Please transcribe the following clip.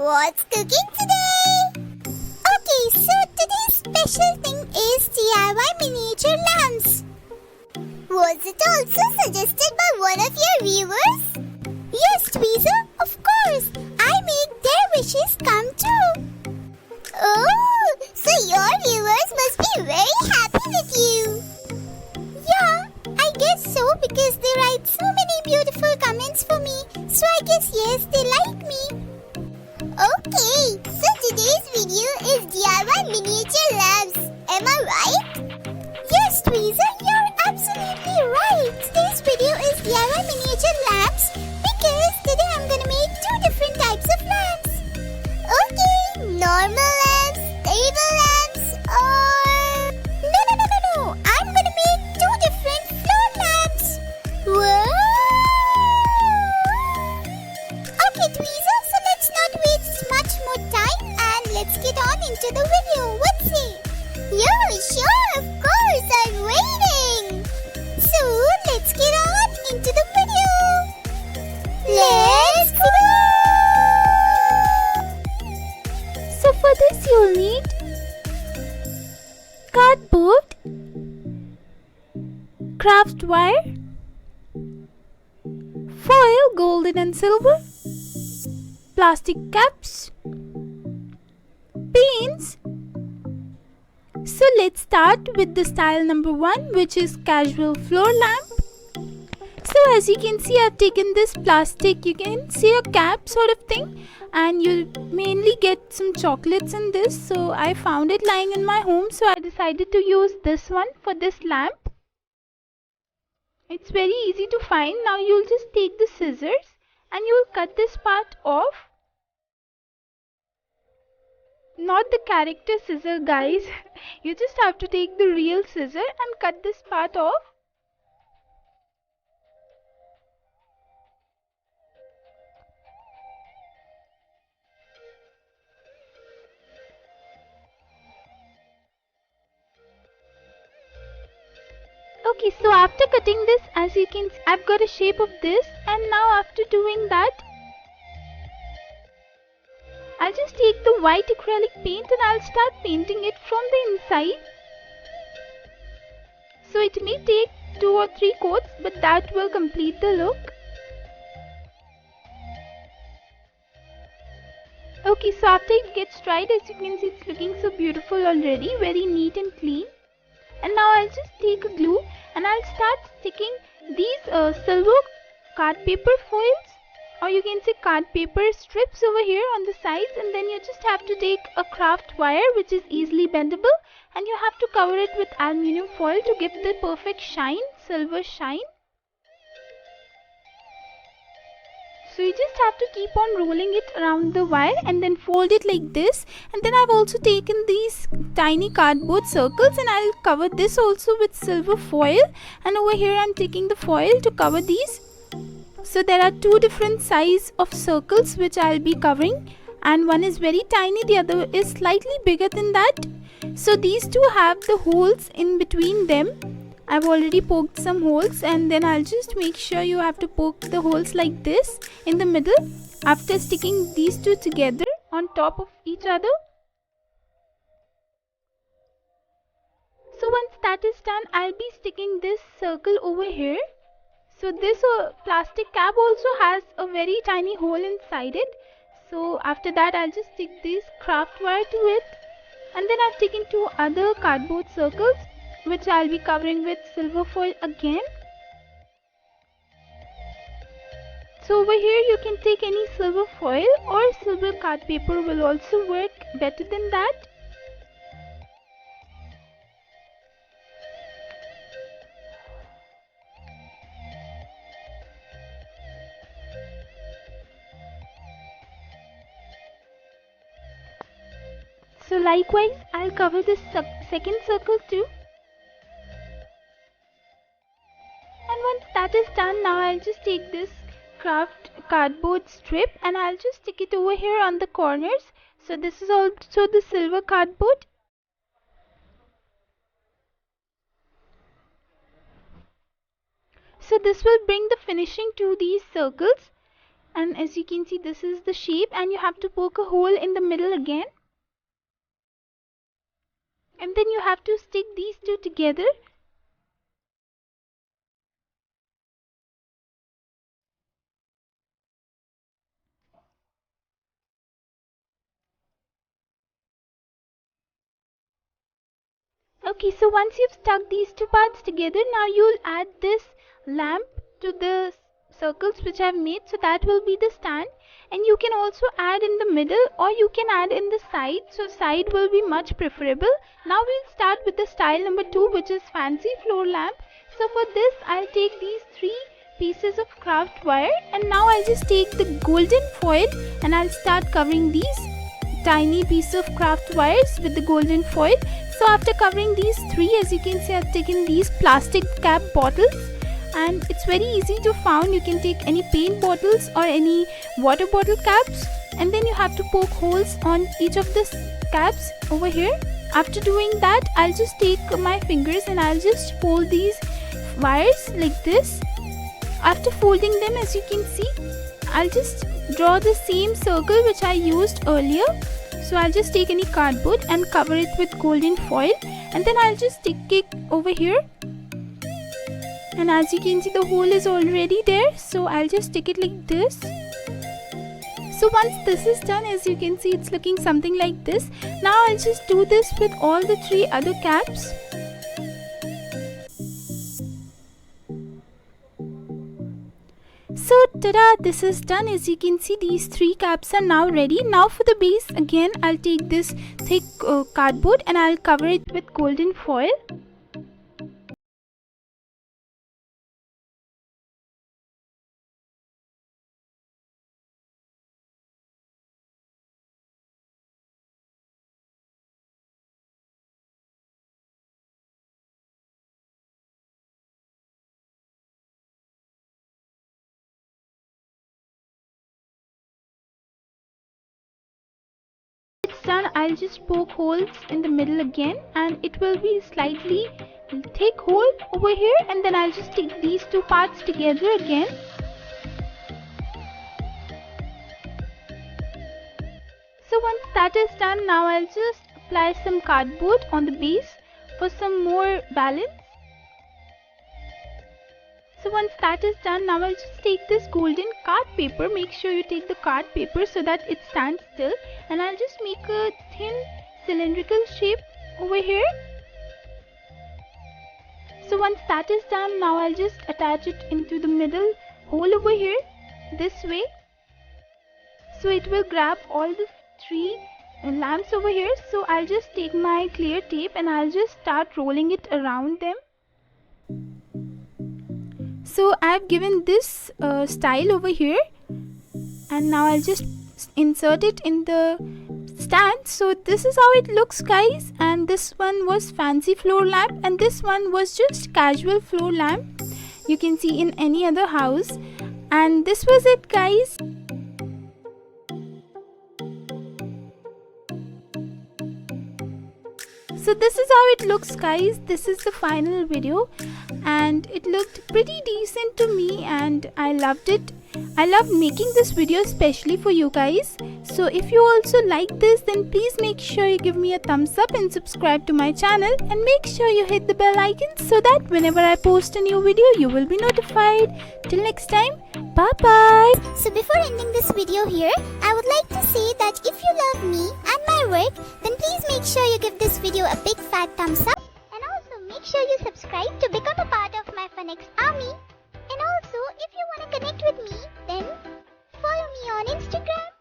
What's cooking today? Okay, so today's special thing is DIY miniature lamps. Was it also suggested by one of your viewers? Yes, Tweezer, of course. I made their wishes come true. Oh, so your viewers must be very happy with you. Yeah, I guess so because they write so many beautiful comments for me. So I guess yes, they like me. Okay, so today's video is DIY miniature lamps. Am I right? Yes, Tweezer, you're absolutely right. Today's video is DIY miniature lamps because today I'm gonna make two different types of lamps. Okay, normal lamps, table lamps, or... No. I'm gonna make two different floor lamps. Whoa! Okay, Tweezer, so let's not waste much more time and let's get on into the video. What say? Yeah, sure, of course, I'm waiting. So, let's get on into the video. Let's go! So for this you'll need cardboard, craft wire, foil golden and silver, plastic caps, paints. So let's start with the style number 1, which is casual floor lamp. So as you can see, I've taken this plastic, you can see a cap sort of thing, and you mainly get some chocolates in this. So I found it lying in my home, so I decided to use this one for this lamp. It's very easy to find. Now you'll just take the scissors and you'll cut this part off. Not the character scissor, guys. You just have to take the real scissor and cut this part off. Okay, so after cutting this, as you can see, I've got a shape of this, and now after doing that, I'll just take the white acrylic paint and I'll start painting it from the inside. So it may take 2 or 3 coats, but that will complete the look. Okay, so after it gets dried, as you can see, it's looking so beautiful already, very neat and clean. And now I'll just take a glue and I'll start sticking these silver card paper foils, or you can say card paper strips over here on the sides, and then you just have to take a craft wire which is easily bendable, and you have to cover it with aluminium foil to give the perfect shine, silver shine. So you just have to keep on rolling it around the wire and then fold it like this. And then I've also taken these tiny cardboard circles and I'll cover this also with silver foil, and over here I'm taking the foil to cover these. So there are 2 different size of circles which I'll be covering, and one is very tiny, the other is slightly bigger than that. So these 2 have the holes in between them. I've already poked some holes, and then I'll just make sure you have to poke the holes like this in the middle after sticking these 2 together on top of each other. So once that is done, I'll be sticking this circle over here. So this plastic cap also has a very tiny hole inside it. So after that, I'll just stick this craft wire to it, and then I've taken 2 other cardboard circles which I'll be covering with silver foil again. So over here you can take any silver foil, or silver card paper will also work better than that. So likewise, I'll cover this second circle too. And once that is done, now I'll just take this craft cardboard strip and I'll just stick it over here on the corners. So this is also the silver cardboard. So this will bring the finishing to these circles. and as you can see, this is the shape, and you have to poke a hole in the middle again, and then you have to stick these two together. Okay, so once you've stuck these two parts together, now you'll add this lamp to the circles which I've made, so that will be the stand. And you can also add in the middle, or you can add in the side, so side will be much preferable. Now we'll start with the style number 2, which is fancy floor lamp. So for this, I'll take these 3 pieces of craft wire, and now I'll just take the golden foil and I'll start covering these tiny piece of craft wires with the golden foil. So after covering these 3, as you can see, I've taken these plastic cap bottles, and it's very easy to find. You can take any paint bottles or any water bottle caps, and then you have to poke holes on each of the caps over here. After doing that, I'll just take my fingers and I'll just fold these wires like this. After folding them, as you can see, I'll just draw the same circle which I used earlier. So I'll just take any cardboard and cover it with golden foil, and then I'll just stick it over here. And as you can see, the hole is already there, so I'll just stick it like this. So once this is done, as you can see, it's looking something like this. Now I'll just do this with all the 3 other caps. So tada, this is done. As you can see, these 3 caps are now ready. Now for the base, again I'll take this thick cardboard and I'll cover it with golden foil. Done, I'll just poke holes in the middle again, and it will be slightly thick hole over here, and then I'll just stick these 2 parts together again. So once that is done, now I'll just apply some cardboard on the base for some more balance. So once that is done, now I'll just take this golden card paper. Make sure you take the card paper so that it stands still, and I'll just make a thin cylindrical shape over here. So once that is done, now I'll just attach it into the middle hole over here this way. So it will grab all the 3 lamps over here. So I'll just take my clear tape and I'll just start rolling it around them. So I've given this style over here, and now I'll just insert it in the stand. So this is how it looks, guys, and this one was fancy floor lamp, and this one was just casual floor lamp you can see in any other house. And this was it, guys. So this is how it looks, guys. This is the final video, and it looked pretty decent to me and I loved it. I loved making this video especially for you guys. So if you also like this, then please make sure you give me a thumbs up and subscribe to my channel, and make sure you hit the bell icon so that whenever I post a new video, you will be notified. Till next time, bye bye. So before ending this video here, I would like to say that if you love me and my work, then please make sure you give this video a big fat thumbs up, and also make sure you subscribe to become a part of my FunX army. And also, if you want to connect with me, then follow me on Instagram.